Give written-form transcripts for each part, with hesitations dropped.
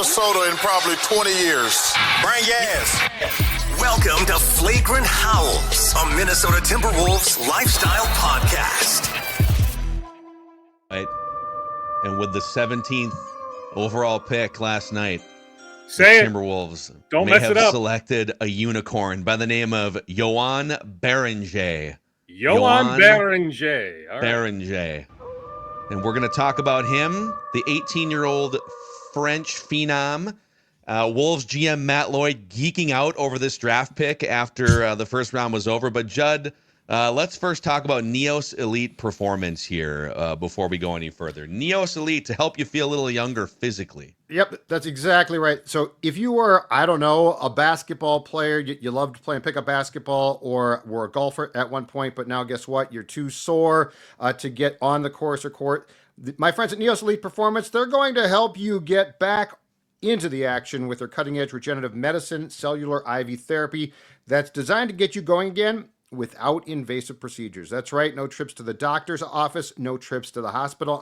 Minnesota in probably 20 years. Bring gas. Welcome to Flagrant Howls, a Minnesota Timberwolves lifestyle podcast. Right. And with the 17th overall pick last night, the Timberwolves may have selected a unicorn by the name of Joan Beringer. Yoan Beringer. All right. Beringer. And we're going to talk about him, the 18-year-old French phenom. Wolves GM Matt Lloyd geeking out over this draft pick after the first round was over. But Judd, let's first talk about Neos Elite performance here before we go any further. Neos Elite to help you feel a little younger physically. Yep, that's exactly right. So if you were, I don't know, a basketball player, you loved playing pickup basketball, or were a golfer at one point, but now guess what? You're too sore to get on the course or court. My friends at Neos Elite Performance, they're going to help you get back into the action with their cutting-edge regenerative medicine, cellular IV therapy that's designed to get you going again without invasive procedures. That's right. No trips to the doctor's office, no trips to the hospital.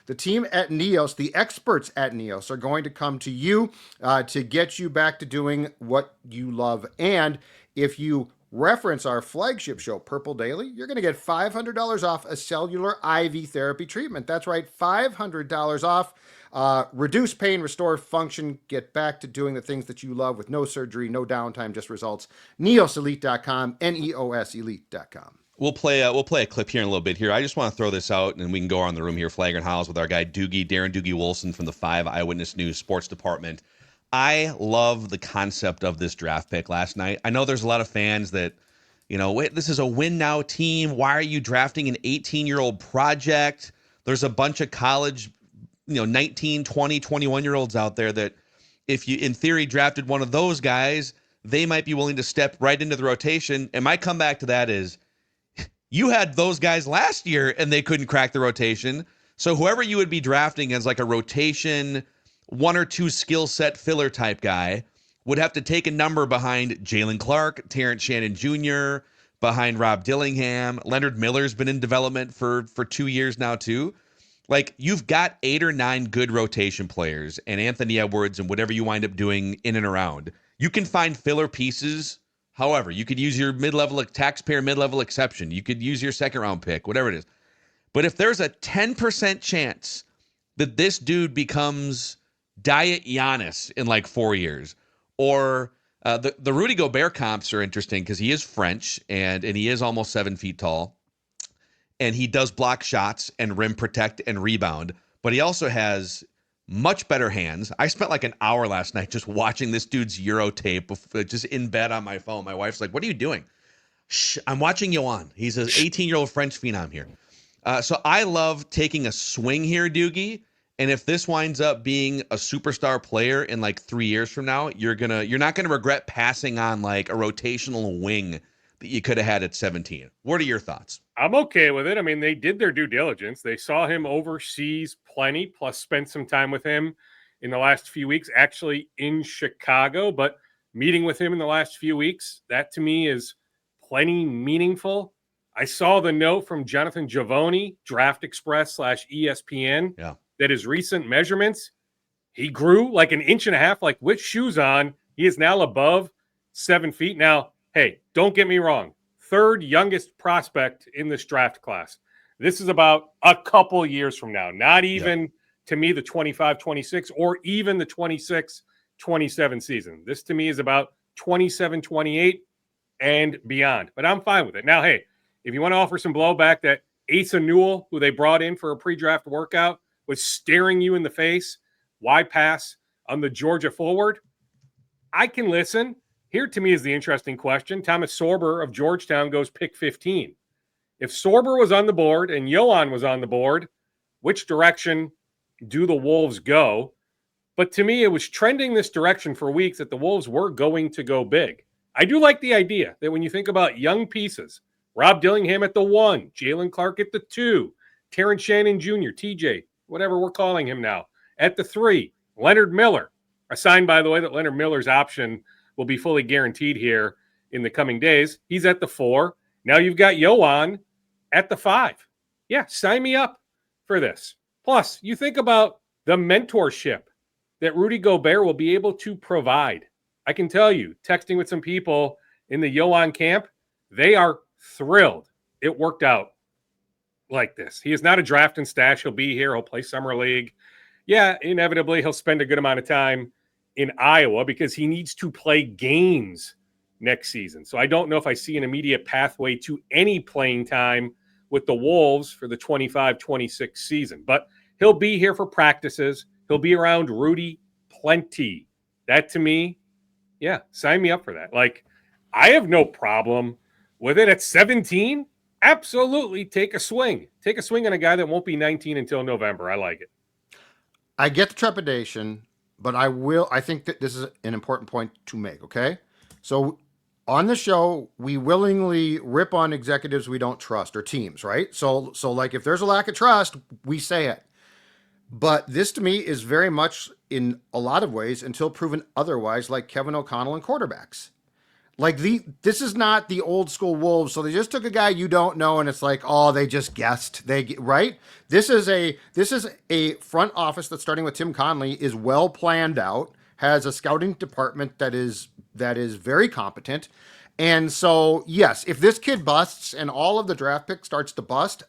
The team at Neos, the experts at Neos, are going to come to you to get you back to doing what you love. And if you reference our flagship show, Purple Daily, you're going to get $500 off a cellular IV therapy treatment. That's right. $500 off. Reduce pain, restore function, get back to doing the things that you love with no surgery, no downtime, just results. NeosElite.com, Neos Elite.com. We'll play a clip here in a little bit here. I just want to throw this out, and we can go around the room here, Flagrant Howls, with our guy Darren Doogie Wolfson from the 5 Eyewitness News Sports Department. I love the concept of this draft pick last night. I know there's a lot of fans that, wait, this is a win now team. Why are you drafting an 18-year-old project? There's a bunch of college 19, 20, 21-year-olds out there that if you, in theory, drafted one of those guys, they might be willing to step right into the rotation. And my comeback to that is you had those guys last year and they couldn't crack the rotation. So whoever you would be drafting as like a rotation, one or two skill set filler type guy would have to take a number behind Jalen Clark, Terrence Shannon Jr., behind Rob Dillingham. Leonard Miller's been in development for 2 years now too. Like, you've got 8 or 9 good rotation players and Anthony Edwards and whatever you wind up doing in and around. You can find filler pieces. However, you could use your taxpayer mid-level exception. You could use your second-round pick, whatever it is. But if there's a 10% chance that this dude becomes Diet Giannis in like 4 years, or the Rudy Gobert comps are interesting because he is French and he is almost 7 feet tall. And he does block shots and rim protect and rebound, but he also has much better hands. I spent like an hour last night just watching this dude's Euro tape, just in bed on my phone. My wife's like, "What are you doing?" "Shh, I'm watching Yoan. He's an 18-year-old French phenom here." So I love taking a swing here, Doogie. And if this winds up being a superstar player in like 3 years from now, you're not gonna regret passing on like a rotational wing that you could have had at 17. What are your thoughts? I'm okay with it. I mean, they did their due diligence. They saw him overseas plenty, plus spent some time with him in the last few weeks, actually in Chicago, but meeting with him in the last few weeks, that to me is plenty meaningful. I saw the note from Jonathan Giovoni, Draft Express /ESPN, that his recent measurements, he grew like an inch and a half, like with shoes on. He is now above 7 feet. Now, hey, don't get me wrong. Third youngest prospect in this draft class. This is about a couple years from now, not even to me the 25-26 or even the 26-27 season. This to me is about 27-28 and beyond, but I'm fine with it. Now, hey, if you want to offer some blowback that Asa Newell, who they brought in for a pre-draft workout, was staring you in the face, why pass on the Georgia forward? I can listen. Here, to me, is the interesting question. Thomas Sorber of Georgetown goes pick 15. If Sorber was on the board and Yoan was on the board, which direction do the Wolves go? But to me, it was trending this direction for weeks that the Wolves were going to go big. I do like the idea that when you think about young pieces, Rob Dillingham at the 1, Jalen Clark at the 2, Terrence Shannon Jr., TJ, whatever we're calling him now, at the 3, Leonard Miller. A sign, by the way, that Leonard Miller's option will be fully guaranteed here in the coming days. He's at the 4. Now you've got Yoan at the 5. Yeah, sign me up for this. Plus, you think about the mentorship that Rudy Gobert will be able to provide. I can tell you, texting with some people in the Yoan camp, they are thrilled it worked out like this. He is not a draft and stash. He'll be here. He'll play summer league. Yeah, inevitably he'll spend a good amount of time in Iowa because he needs to play games next season. So I don't know if I see an immediate pathway to any playing time with the Wolves for the 25-26 season. But he'll be here for practices. He'll be around Rudy plenty. That to me, yeah, sign me up for that. Like, I have no problem with it at 17. Absolutely take a swing. Take a swing on a guy that won't be 19 until November. I like it. I get the trepidation, but I think that this is an important point to make, okay? So on the show, we willingly rip on executives we don't trust or teams, right? So like if there's a lack of trust, we say it. But this to me is very much in a lot of ways until proven otherwise, like Kevin O'Connell and quarterbacks. Like this is not the old school Wolves. So they just took a guy you don't know, and it's like, oh, they just guessed. Right? This is a front office that's starting with Tim Conley, is well planned out, has a scouting department that is very competent. And so, yes, if this kid busts and all of the draft pick starts to bust,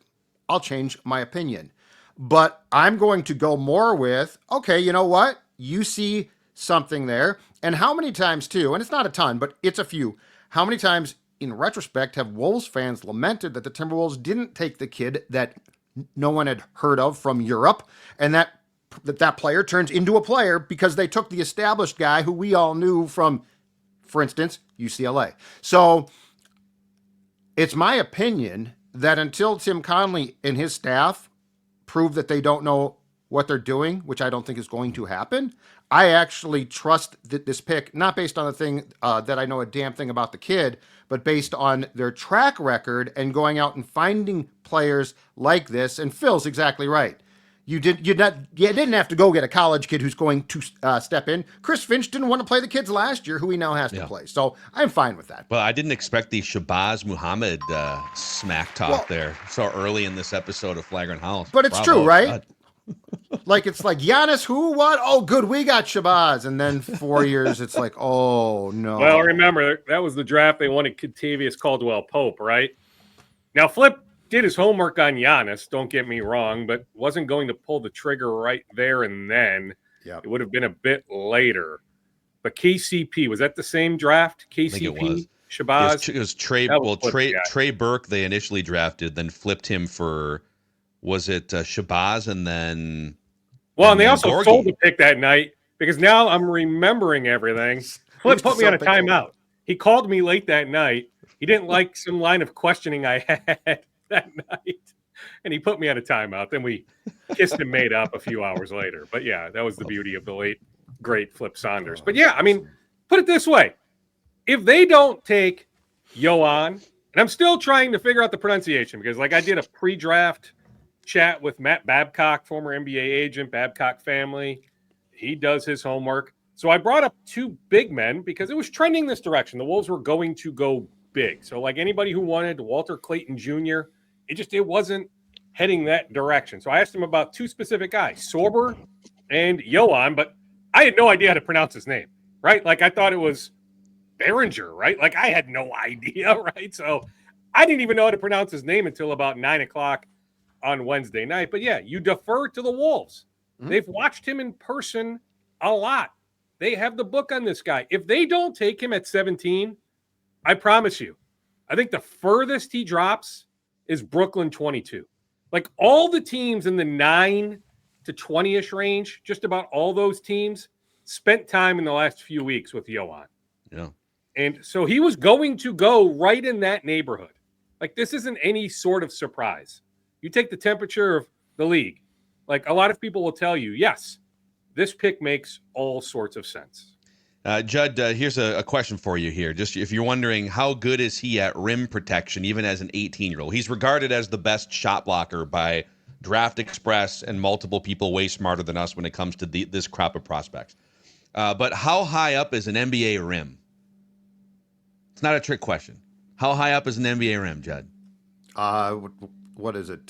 I'll change my opinion. But I'm going to go more with, okay, you know what? You see something there. And how many times too, and it's not a ton, but it's a few, how many times in retrospect have Wolves fans lamented that the Timberwolves didn't take the kid that no one had heard of from Europe, and that player turns into a player because they took the established guy who we all knew from, for instance, UCLA. So it's my opinion that until Tim Conley and his staff prove that they don't know what they're doing, which I don't think is going to happen, I actually trust this pick, not based on the thing that I know a damn thing about the kid, but based on their track record and going out and finding players like this. And Phil's exactly right. You didn't have to go get a college kid who's going to step in. Chris Finch didn't want to play the kids last year, who he now has to play. So I'm fine with that. Well, I didn't expect the Shabazz Muhammad smack talk there so early in this episode of Flagrant Howls. But it's true, right? Judd. Like, it's like, Giannis, who, what? Oh, good, we got Shabazz. And then 4 years, it's like, oh, no. Well, remember, that was the draft they wanted Kentavious Caldwell-Pope, right? Now, Flip did his homework on Giannis, don't get me wrong, but wasn't going to pull the trigger right there and then. Yep. It would have been a bit later. But KCP, was that the same draft? KCP? I think it was. Shabazz? It was Trey Burke they initially drafted, then flipped him for... Was it Shabazz and then... Well, and they also Gorgie. Sold the pick that night because now I'm remembering everything. Flip put me on a timeout. He called me late that night. He didn't like some line of questioning I had that night, and he put me on a timeout. Then we kissed and made up a few hours later. But, yeah, that was the beauty of the late, great Flip Saunders. But, yeah, I mean, put it this way. If they don't take Yoan, and I'm still trying to figure out the pronunciation because, like, I did a pre-draft chat with Matt Babcock, former NBA agent, Babcock family. He does his homework. So I brought up two big men because it was trending this direction. The Wolves were going to go big. So like anybody who wanted Walter Clayton Jr., it wasn't heading that direction. So I asked him about two specific guys, Sorber and Yoan, but I had no idea how to pronounce his name, right? Like I thought it was Beringer, right? Like I had no idea, right? So I didn't even know how to pronounce his name until about 9:00 on Wednesday night. But yeah, you defer to the Wolves. Mm-hmm. They've watched him in person a lot. They have the book on this guy. If they don't take him at 17, I promise you, I think the furthest he drops is Brooklyn 22. Like all the teams in the 9 to 20-ish range, just about all those teams spent time in the last few weeks with Yoan. Yeah. And so he was going to go right in that neighborhood. Like this isn't any sort of surprise. You take the temperature of the league. Like a lot of people will tell you, yes, this pick makes all sorts of sense. Judd, here's a question for you here. Just if you're wondering, how good is he at rim protection, even as an 18-year-old? He's regarded as the best shot blocker by Draft Express and multiple people way smarter than us when it comes to this crop of prospects. But how high up is an NBA rim? It's not a trick question. How high up is an NBA rim, Judd? what is it?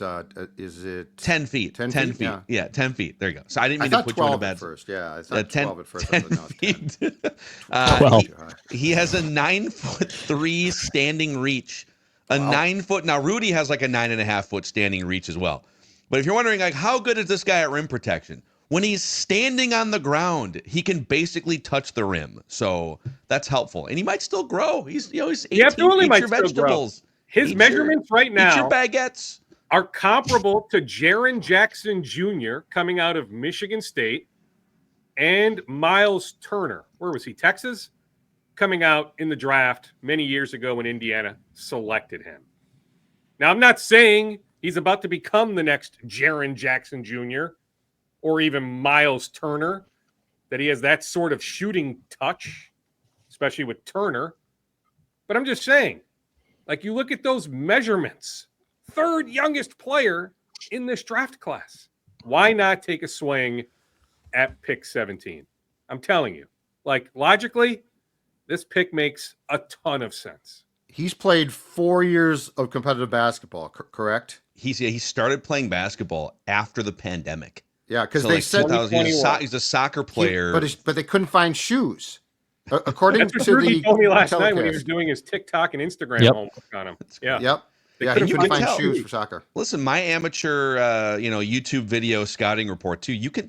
Is it 10 feet. 10 feet. Yeah, 10 feet. There you go. So I didn't I mean to thought put you in a 12 bad at first. Yeah, I thought 10 12 at first. 10 I thought, no, it's 10. feet. 12. He has a 9'3" standing reach. A Wow. 9 foot. Now Rudy has like a 9.5 foot standing reach as well. But if you're wondering, like, how good is this guy at rim protection? When he's standing on the ground, he can basically touch the rim. So that's helpful. And he might still grow. He's 18. He absolutely Eat might your still grow. vegetables. His measurements right Eat your now baguettes. are comparable to Jaren Jackson Jr. coming out of Michigan State and Miles Turner. Where was he? Texas? Coming out in the draft many years ago when Indiana selected him. Now, I'm not saying he's about to become the next Jaren Jackson Jr. or even Miles Turner, that he has that sort of shooting touch, especially with Turner. But I'm just saying, like, you look at those measurements, third youngest player in this draft class. Why not take a swing at pick 17? I'm telling you, like, logically, this pick makes a ton of sense. He's played 4 years of competitive basketball, correct? He started playing basketball after the pandemic. Yeah, because So they like said 2000, he's a soccer player. but they couldn't find shoes. According That's what to Rudy the told me last night when he telecast. was doing his TikTok and Instagram Yep. homework on him. Yeah. Yep. They Yeah, he couldn't couldn't find find shoes shoes. for soccer. Listen, my amateur, YouTube video scouting report too. You can,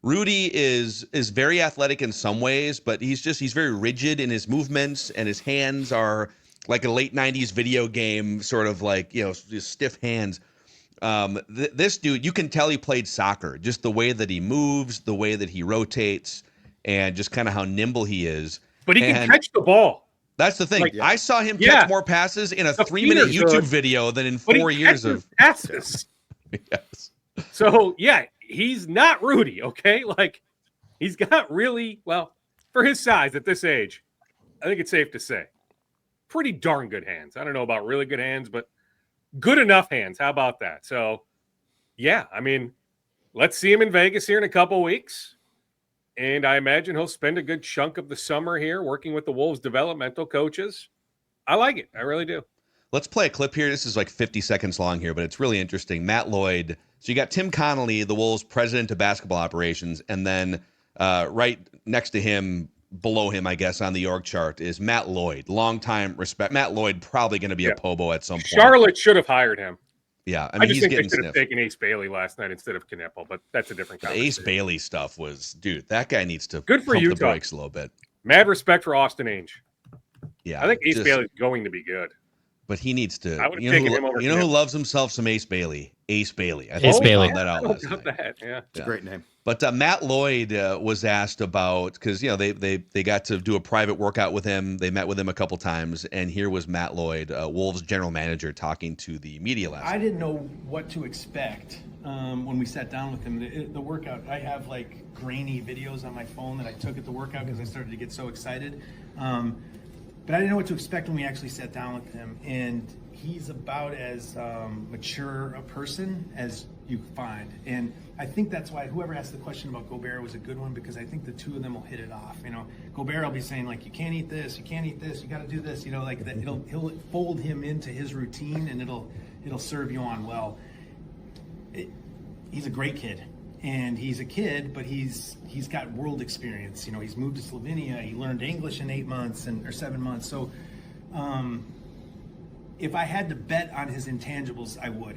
Rudy is very athletic in some ways, but he's very rigid in his movements, and his hands are like a late '90s video game sort of like just stiff hands. This dude, you can tell he played soccer, just the way that he moves, the way that he rotates, and just kind of how nimble he is. But he can catch the ball. That's the thing. Like, I saw him catch more passes in a The 3-minute feet are YouTube good, video than in But 4 he years catches of passes. yes. So, yeah, he's not Rudy, okay? Like, he's got really, well, for his size at this age, I think it's safe to say, pretty darn good hands. I don't know about really good hands, but good enough hands. How about that? So, yeah, I mean, let's see him in Vegas here in a couple weeks. And I imagine he'll spend a good chunk of the summer here working with the Wolves developmental coaches. I like it. I really do. Let's play a clip here. This is like 50 seconds long here, but it's really interesting. Matt Lloyd. So you got Tim Connolly, the Wolves president of basketball operations, and then right next to him, below him, I guess, on the org chart is Matt Lloyd. Longtime respect. Matt Lloyd probably going to be a Pobo at some point. Charlotte should have hired him. Yeah, I just he's think they getting should have sniffed. taken Ace Bailey last night instead of Knipple, but that's a different The conversation. Ace Bailey stuff was, dude, that guy needs to Good for pump Utah. the brakes a little bit. Mad respect for Austin Ainge. Yeah, I think Ace Bailey's going to be good. but he needs to. I would've You know, taken him over who Knipple. loves himself some Ace Bailey? Ace Bailey. I Ace think we Bailey. found that out last About night. that, yeah. It's a great name. But Matt Lloyd was asked about, because they got to do a private workout with him. They met with him a couple times, and here was Matt Lloyd, Wolves general manager, talking to the media last I night. didn't know what to expect when we sat down with him. The workout, I have like grainy videos on my phone that I took at the workout because I started to get so excited. But I didn't know what to expect when we actually sat down with him. And he's about as mature a person as you find. And I think that's why whoever asked the question about Gobert was a good one, because I think the two of them will hit it off. Gobert will be saying, like, you can't eat this, you can't eat this, you got to do this, like that. He'll fold him into his routine, and it'll serve Yoan well. He's a great kid, and he's a kid, but he's got world experience. He's moved to Slovenia. He learned English in 8 months or 7 months. So, if I had to bet on his intangibles, I would.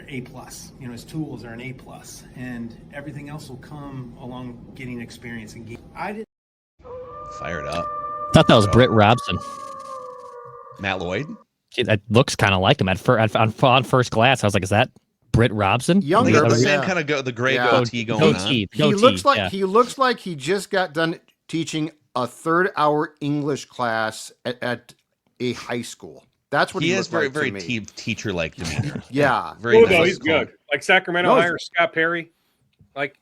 A plus. His tools are an A plus, and everything else will come along getting experience and game. I didn't. Fired up. Thought that was Britt Robson. Matt Lloyd? That looks kind of like him on first glance. I was like, is that Britt Robson? They Younger, got the but same yeah. kind of the gray Yeah. goatee going on. Goatee. He looks like he just got done teaching a 3rd-hour English class at a high school. That's what he He has looked very, like to very me. teacher-like demeanor. Yeah. Very Cool, though, nice. he's good. Like Sacramento No, he's- hires Scott Perry. Like,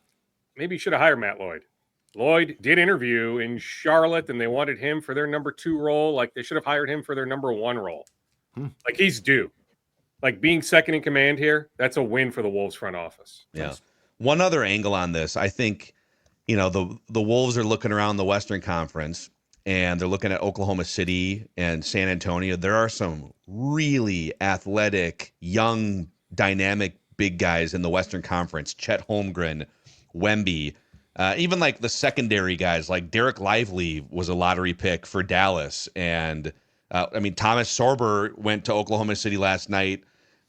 maybe you should have hired Matt Lloyd. Lloyd did interview in Charlotte, and they wanted him for their number 2 role. Like, they should have hired him for their number 1 role. Like, he's due. Like, being second in command here, that's a win for the Wolves front office. Yeah. One other angle on this, I think, the Wolves are looking around the Western Conference, and they're looking at Oklahoma City and San Antonio, there are some really athletic, young, dynamic big guys in the Western Conference. Chet Holmgren, Wemby, even like the secondary guys like Derek Lively was a lottery pick for Dallas. And Thomas Sorber went to Oklahoma City last night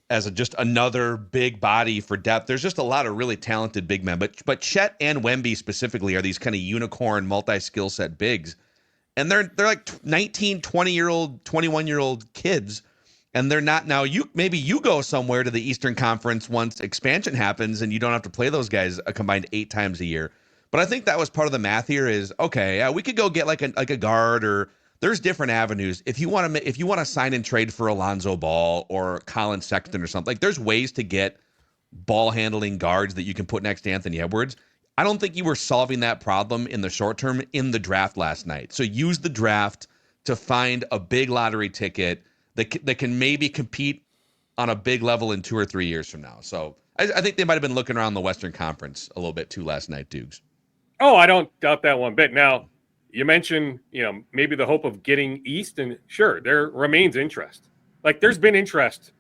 as just another big body for depth. There's just a lot of really talented big men, but Chet and Wemby specifically are these kind of unicorn multi-skill set bigs. And they're like 19, 20-year-old, 21-year-old kids. And they're not now. Maybe you go somewhere to the Eastern Conference once expansion happens and you don't have to play those guys a combined 8 times a year. But I think that was part of the math here is, okay, we could go get like a guard, or there's different avenues. If you want to sign and trade for Alonzo Ball or Colin Sexton or something, like there's ways to get ball handling guards that you can put next to Anthony Edwards. I don't think you were solving that problem in the short term in the draft last night. So use the draft to find a big lottery ticket that can maybe compete on a big level in 2 or 3 years from now. So I think they might have been looking around the Western Conference a little bit too last night, Dukes. Oh, I don't doubt that one bit. Now, you mentioned, maybe the hope of getting East, and sure, there remains interest. Like there's been interest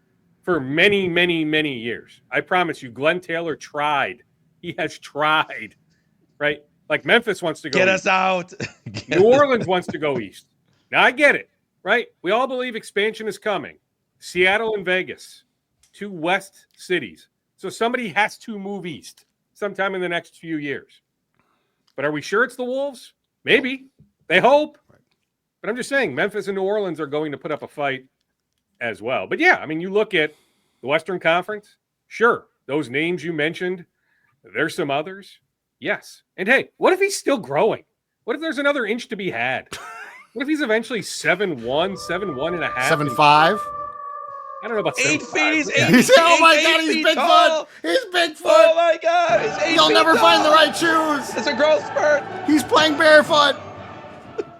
for many, many, many years. I promise you, Glenn Taylor tried. He has tried, right? Like Memphis wants to go Get east. us out. New Orleans wants to go east. Now, I get it, right? We all believe expansion is coming. Seattle and Vegas, 2 West cities. So somebody has to move east sometime in the next few years. But are we sure it's the Wolves? Maybe. They hope. But I'm just saying, Memphis and New Orleans are going to put up a fight as well. But yeah, you look at the Western Conference. Sure, those names you mentioned, there's some others. Yes. And hey, what if he's still growing? What if there's another inch to be had? What if he's eventually 7'1", 7'1.5"? 7'5". I don't know about 8 feet. 7'5". Oh my God, he's Bigfoot. He's Bigfoot. Oh my God, he's 8 You'll feet never tall. find the right shoes. It's a growth spurt. He's playing barefoot.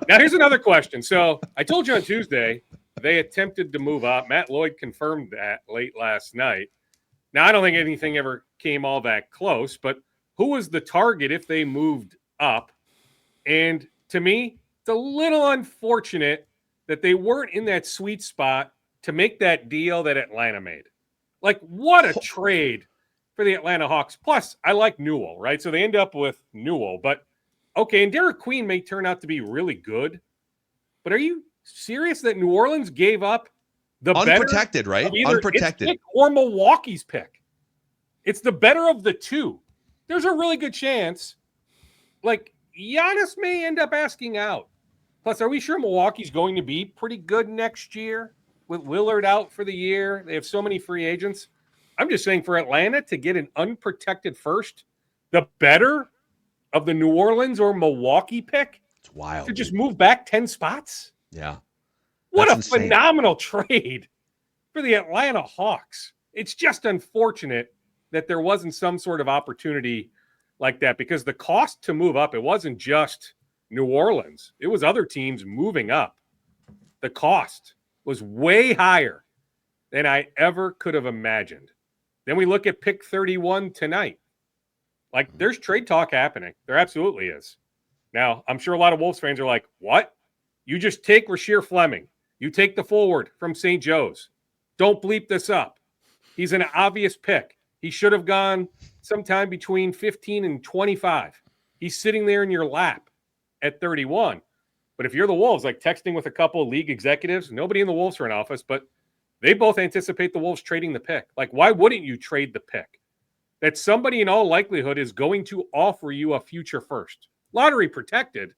Now, here's another question. So I told you on Tuesday they attempted to move up. Matt Lloyd confirmed that late last night. Now, I don't think anything ever came all that close, but who was the target if they moved up? And to me, it's a little unfortunate that they weren't in that sweet spot to make that deal that Atlanta made. Like, what a trade for the Atlanta Hawks. Plus, I like Newell, right? So they end up with Newell. But, okay, and Derek Queen may turn out to be really good. But are you serious that New Orleans gave up the unprotected, better right? of either Unprotected. its pick or Milwaukee's pick? It's the better of the two. There's a really good chance. Like, Giannis may end up asking out. Plus, are we sure Milwaukee's going to be pretty good next year with Lillard out for the year? They have so many free agents. I'm just saying for Atlanta to get an unprotected first, the better of the New Orleans or Milwaukee pick, It's wild. to just move back 10 spots. Yeah. What That's a insane. phenomenal trade for the Atlanta Hawks. It's just unfortunate that there wasn't some sort of opportunity like that, because the cost to move up, it wasn't just New Orleans. It was other teams moving up. The cost was way higher than I ever could have imagined. Then we look at pick 31 tonight. Like, there's trade talk happening. There absolutely is. Now, I'm sure a lot of Wolves fans are like, what? You just take Rasheer Fleming. You take the forward from St. Joe's. Don't bleep this up. He's an obvious pick. He should have gone sometime between 15 and 25. He's sitting there in your lap at 31. But if you're the Wolves, like texting with a couple of league executives, nobody in the Wolves front office, but they both anticipate the Wolves trading the pick. Like, why wouldn't you trade the pick? That somebody in all likelihood is going to offer you a future first. Lottery protected,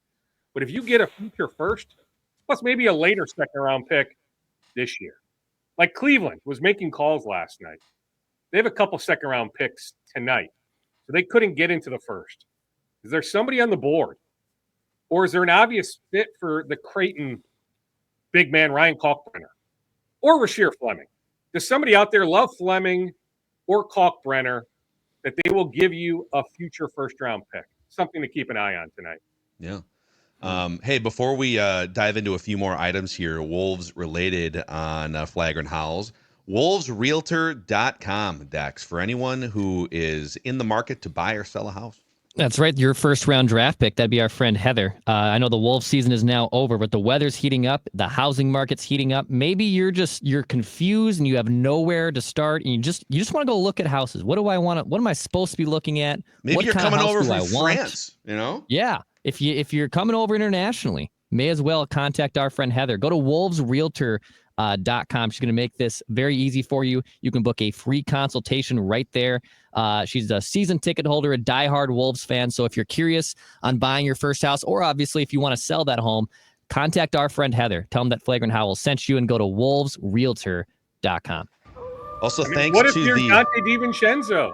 but if you get a future first, plus maybe a later second round pick this year. Like Cleveland was making calls last night. They have a couple second round picks tonight, so they couldn't get into the first. Is there somebody on the board? Or is there an obvious fit for the Creighton big man Ryan Kalkbrenner or Rasheer Fleming? Does somebody out there love Fleming or Kalkbrenner that they will give you a future first-round pick? Something to keep an eye on tonight. Yeah. Hey, before we dive into a few more items here, Wolves related on Flagrant Howls, WolvesRealtor.com, Dex, for anyone who is in the market to buy or sell a house. That's right. Your first round draft pick. That'd be our friend Heather. I know the Wolves season is now over, but the weather's heating up. The housing market's heating up. Maybe you're confused and you have nowhere to start, and you just want to go look at houses. What do I want? What am I supposed to be looking at? Maybe what you're kind of coming house over do from I want? France, Yeah. If you're coming over internationally, may as well contact our friend Heather. Go to wolvesrealtor.com. She's going to make this very easy for you. You can book a free consultation right there. She's a season ticket holder, a diehard Wolves fan. So if you're curious on buying your first house, or obviously if you want to sell that home, contact our friend Heather. Tell them that Flagrant Howls sent you and go to wolvesrealtor.com. Also, thanks what if to you're the Dante DiVincenzo?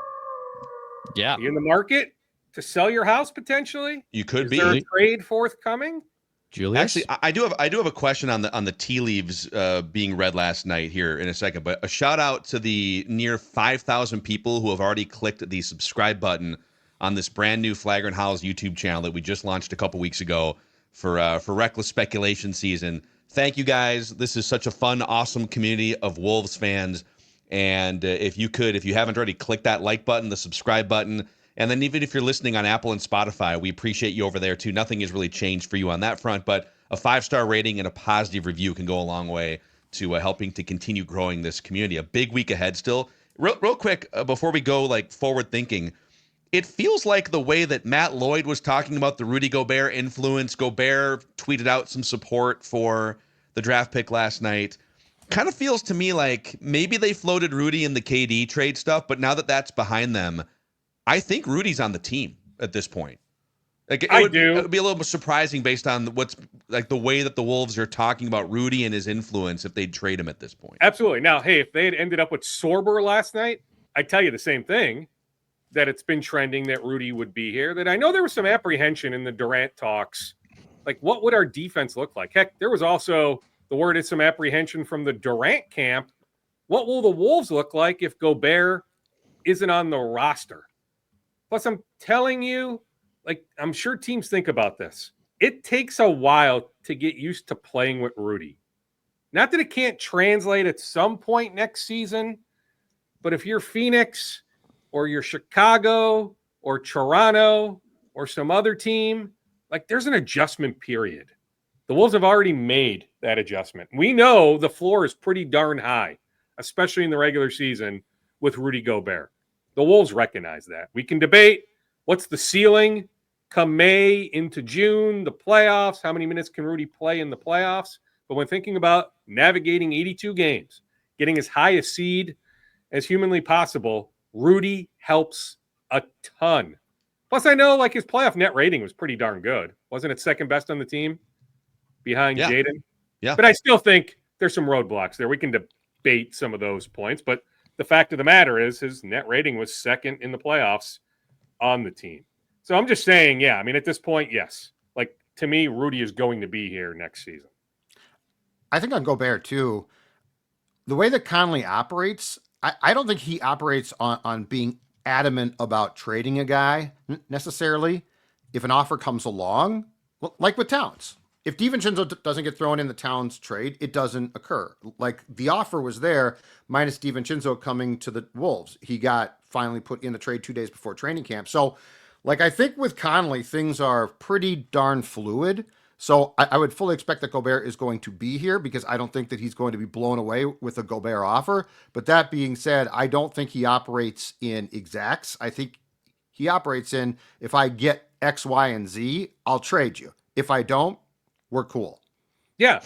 Yeah. Are you in the market to sell your house potentially? you could Is be. there a trade forthcoming? Julius? Actually, I do have a question on the tea leaves being read last night here in a second, but a shout out to the near 5,000 people who have already clicked the subscribe button on this brand new Flagrant Howls YouTube channel that we just launched a couple weeks ago for Reckless Speculation season. Thank you guys. This is such a fun, awesome community of Wolves fans. And if you haven't already, click that like button, the subscribe button. And then even if you're listening on Apple and Spotify, we appreciate you over there too. Nothing has really changed for you on that front, but a 5-star rating and a positive review can go a long way to helping to continue growing this community. A big week ahead still. Real quick, before we go forward thinking, it feels like the way that Matt Lloyd was talking about the Rudy Gobert influence, Gobert tweeted out some support for the draft pick last night. Kind of feels to me like maybe they floated Rudy in the KD trade stuff, but now that that's behind them, I think Rudy's on the team at this point. It would be a little bit surprising based on what's the way that the Wolves are talking about Rudy and his influence if they'd trade him at this point. Absolutely. Now, hey, if they had ended up with Sorber last night, I'd tell you the same thing, that it's been trending that Rudy would be here, that I know there was some apprehension in the Durant talks. What would our defense look like? Heck, there was also the word is some apprehension from the Durant camp. What will the Wolves look like if Gobert isn't on the roster? Plus, I'm telling you, I'm sure teams think about this. It takes a while to get used to playing with Rudy. Not that it can't translate at some point next season, but if you're Phoenix or you're Chicago or Toronto or some other team, there's an adjustment period. The Wolves have already made that adjustment. We know the floor is pretty darn high, especially in the regular season with Rudy Gobert. The Wolves recognize that. We can debate what's the ceiling come May into June, the playoffs, how many minutes can Rudy play in the playoffs? But when thinking about navigating 82 games, getting as high a seed as humanly possible, Rudy helps a ton. Plus, I know his playoff net rating was pretty darn good. Wasn't it second best on the team behind Jaden? Yeah. But I still think there's some roadblocks there. We can debate some of those points, but the fact of the matter is his net rating was second in the playoffs on the team. So I'm just saying, at this point, yes. To me, Rudy is going to be here next season. I think on Gobert, too, the way that Conley operates, I don't think he operates on being adamant about trading a guy necessarily. If an offer comes along, like with Towns. If DiVincenzo doesn't get thrown in the Towns trade, it doesn't occur. The offer was there, minus DiVincenzo coming to the Wolves. He got finally put in the trade 2 days before training camp. So, I think with Conley, things are pretty darn fluid. So I would fully expect that Gobert is going to be here because I don't think that he's going to be blown away with a Gobert offer. But that being said, I don't think he operates in exacts. I think he operates in, if I get X, Y, and Z, I'll trade you. If I don't, we're cool. Yeah,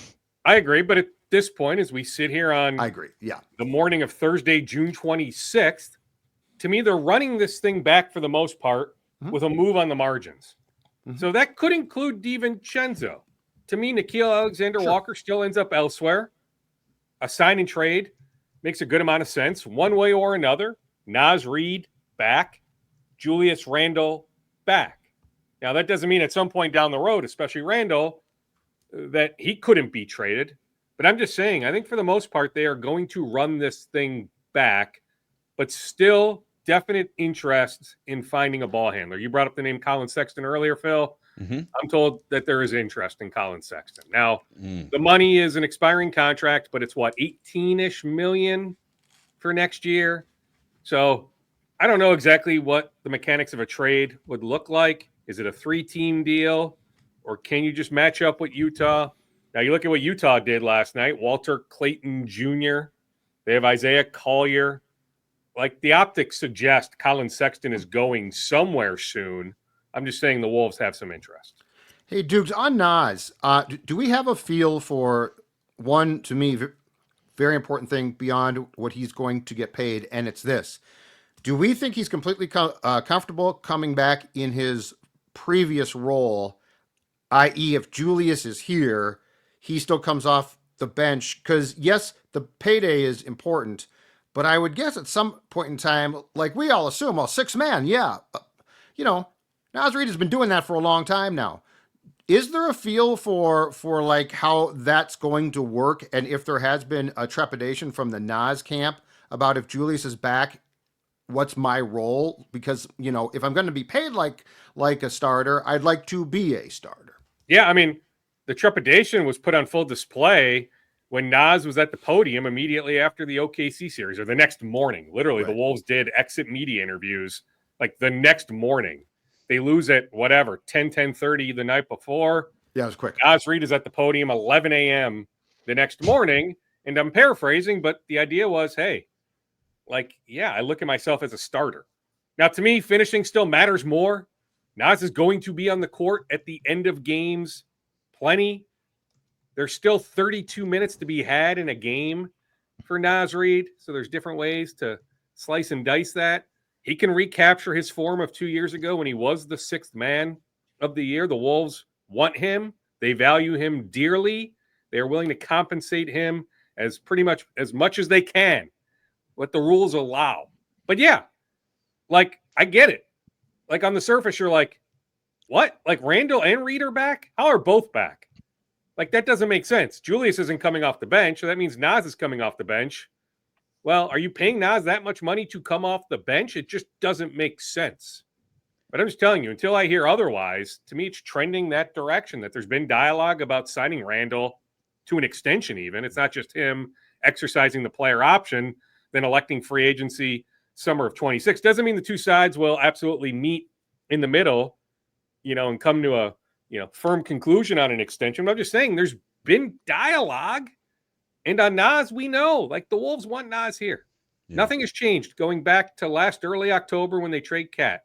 I agree. But at this point, as we sit here on I agree. Yeah. the morning of Thursday, June 26th, to me, they're running this thing back for the most part with a move on the margins. So that could include DiVincenzo. To me, Nickeil Alexander-Walker still ends up elsewhere. A sign and trade makes a good amount of sense. One way or another, Nas Reed back, Julius Randle back. Now, that doesn't mean at some point down the road, especially Randle, that he couldn't be traded. But I'm just saying, I think for the most part, they are going to run this thing back, but still definite interest in finding a ball handler. You brought up the name Colin Sexton earlier, Phil. I'm told that there is interest in Colin Sexton. Now, the money is an expiring contract, but it's 18-ish million for next year. So I don't know exactly what the mechanics of a trade would look like. Is it a 3-team deal, or can you just match up with Utah? Now, you look at what Utah did last night. Walter Clayton Jr., they have Isaiah Collier. Like, the optics suggest Colin Sexton is going somewhere soon. I'm just saying the Wolves have some interest. Hey, Dukes, on Nas, do we have a feel for one, to me, very important thing beyond what he's going to get paid, and it's this. Do we think he's completely comfortable coming back in his previous role, i.e., if Julius is here, he still comes off the bench? Because, yes, the payday is important, but I would guess at some point in time, like we all assume, well, 6-man, yeah. Nas Reed has been doing that for a long time now. Is there a feel for like how that's going to work, and if there has been a trepidation from the Nas camp about if Julius is back, what's my role? Because if I'm going to be paid like a starter, I'd like to be a starter. Yeah, I mean, the trepidation was put on full display when Nas was at the podium immediately after the OKC series, or the next morning. Literally, Right. The Wolves did exit media interviews like the next morning. They lose at 10:30 the night before. Yeah, it was quick. Nas Reed is at the podium 11 a.m. the next morning, and I'm paraphrasing, but the idea was, hey, I look at myself as a starter. Now, to me, finishing still matters more. Nas is going to be on the court at the end of games plenty. There's still 32 minutes to be had in a game for Nas Reed, so there's different ways to slice and dice that. He can recapture his form of 2 years ago when he was the 6th man of the year. The Wolves want him. They value him dearly. They are willing to compensate him as much as they can, what the rules allow. But yeah, I get it. On the surface, you're like, what? Randall and Reed are back? How are both back? That doesn't make sense. Julius isn't coming off the bench, so that means Nas is coming off the bench. Well, are you paying Nas that much money to come off the bench? It just doesn't make sense. But I'm just telling you, until I hear otherwise, to me, it's trending that direction, that there's been dialogue about signing Randall to an extension even. It's not just him exercising the player option, then electing free agency summer of 26. Doesn't mean the two sides will absolutely meet in the middle, and come to a firm conclusion on an extension. But I'm just saying there's been dialogue. And on Nas, we know, the Wolves want Nas here. Yeah. Nothing has changed going back to last early October when they trade Cat.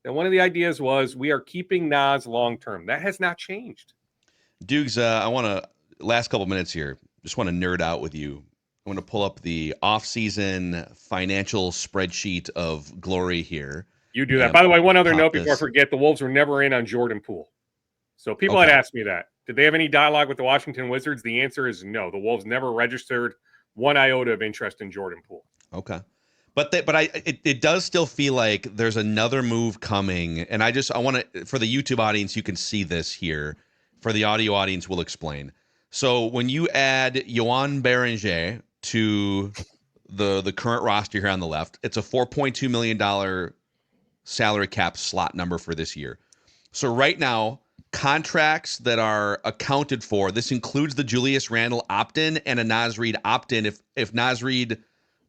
And one of the ideas was we are keeping Nas long-term. That has not changed. Dukes, I want to, last couple minutes here, just want to nerd out with you. I want to pull up the off-season financial spreadsheet of glory here. You do that. By the way, one other note before I forget, the Wolves were never in on Jordan Poole. So people had asked me that. Did they have any dialogue with the Washington Wizards? The answer is no. The Wolves never registered one iota of interest in Jordan Poole. Okay. But it does still feel like there's another move coming. And I want to, for the YouTube audience, you can see this here. For the audio audience, we'll explain. So when you add Joan Beringer to the current roster here on the left, it's a $4.2 million salary cap slot number for this year. So right now, contracts that are accounted for, this includes the Julius Randle opt-in and a Nas Reed opt-in. If Nas Reed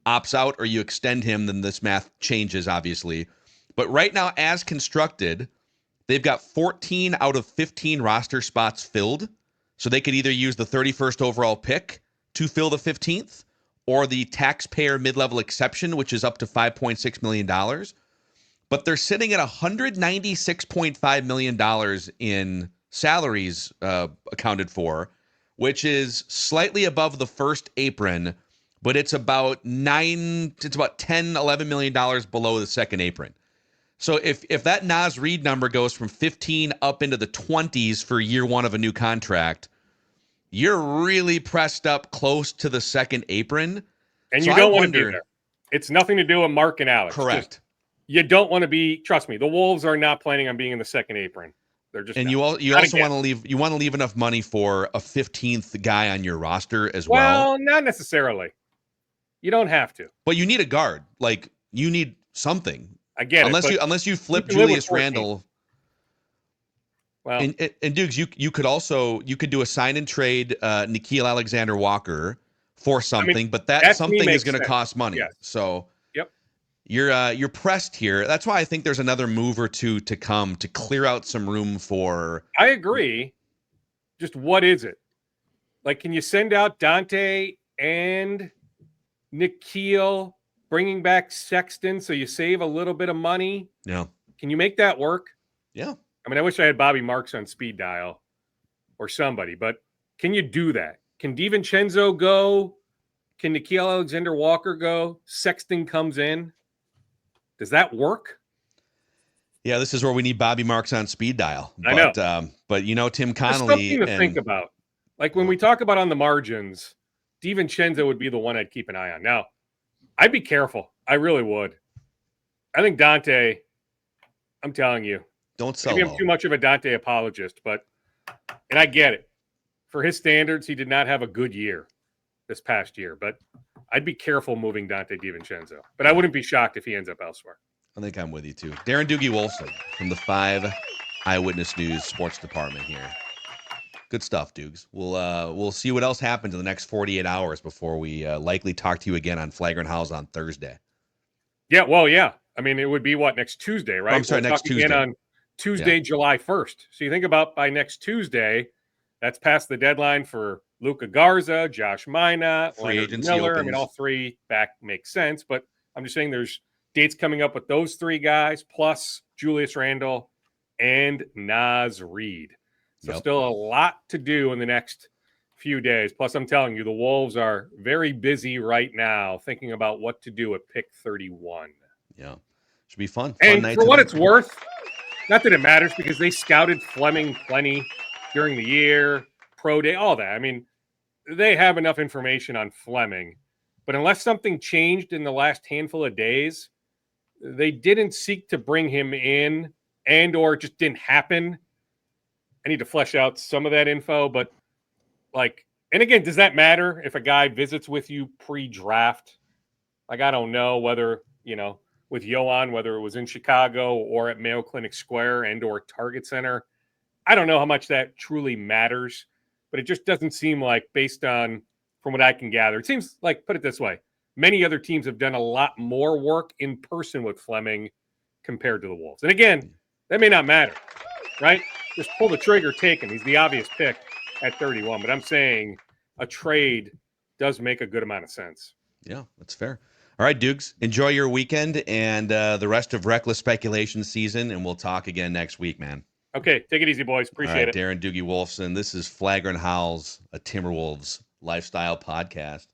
opts out or you extend him, then this math changes, obviously. But right now, as constructed, they've got 14 out of 15 roster spots filled. So they could either use the 31st overall pick to fill the 15th or the taxpayer mid-level exception, which is up to $5.6 million. But they're sitting at $196.5 million in salaries accounted for, which is slightly above the first apron, but it's about $10, $11 million below the second apron. So if that Nas Reed number goes from 15 up into the 20s for year one of a new contract, you're really pressed up close to the second apron. And you don't want to be there. It's nothing to do with Mark and Alex. Correct. You don't want to be. Trust me, the Wolves are not planning on being in the second apron. They're just. And you also want to leave. You want to leave enough money for a 15th guy on your roster as well. Well, not necessarily. You don't have to. But you need a guard. You need something. I get it. Unless you flip Julius Randle. Well, and Dukes, you could do a sign and trade Nickeil Alexander-Walker for something, but that something is going to cost money. Yes. So. You're pressed here. That's why I think there's another move or two to come to clear out some room for. I agree. Just what is it? Like, can you send out Dante and Nikhil, bringing back Sexton so you save a little bit of money? Yeah. Can you make that work? Yeah. I mean, I wish I had Bobby Marks on speed dial or somebody, but can you do that? Can DiVincenzo go? Can Nikhil Alexander-Walker go? Sexton comes in. Does that work? Yeah, this is where we need Bobby Marks on speed dial. I know. But Tim There's Connolly. something to think about. Like when we talk about on the margins, DiVincenzo would be the one I'd keep an eye on. Now, I'd be careful. I really would. I think Dante, I'm telling you, Don't sell maybe low. I'm too much of a Dante apologist, and I get it. For his standards, he did not have a good year this past year, but I'd be careful moving Dante DiVincenzo. But I wouldn't be shocked if he ends up elsewhere. I think I'm with you too. Darren Doogie Wolfson from the 5 Eyewitness News Sports Department here. Good stuff, Dukes. We'll see what else happens in the next 48 hours before we likely talk to you again on Flagrant Howls on Thursday. Yeah, well, yeah. I mean, it would be next Tuesday, right? I'm sorry, We'll next talk again Tuesday. on Tuesday, July 1st. So you think about by next Tuesday, that's past the deadline for Luka Garza, Josh Minot, Free Leonard agency Miller. I opens. mean, all three back makes sense, but I'm just saying there's dates coming up with those three guys, plus Julius Randle and Nas Reed. So still a lot to do in the next few days. Plus, I'm telling you, the Wolves are very busy right now thinking about what to do at pick 31. Yeah. Should be fun. And night for what tonight. it's worth, not that it matters because they scouted Fleming plenty during the year, pro day, all that. I mean, they have enough information on Fleming. But unless something changed in the last handful of days, they didn't seek to bring him in and or it just didn't happen. I need to flesh out some of that info, but and again, does that matter if a guy visits with you pre-draft? I don't know whether, with Yoan, whether it was in Chicago or at Mayo Clinic Square and or Target Center. I don't know how much that truly matters, but it just doesn't seem like, based on from what I can gather, it seems like, put it this way, many other teams have done a lot more work in person with Fleming compared to the Wolves. And again, that may not matter, right? Just pull the trigger, take him. He's the obvious pick at 31. But I'm saying a trade does make a good amount of sense. Yeah, that's fair. All right, Dukes, enjoy your weekend and the rest of Reckless Speculation season, and we'll talk again next week, man. Okay, take it easy, boys. Appreciate it. Darren Doogie Wolfson. This is Flagrant Howls, a Timberwolves lifestyle podcast.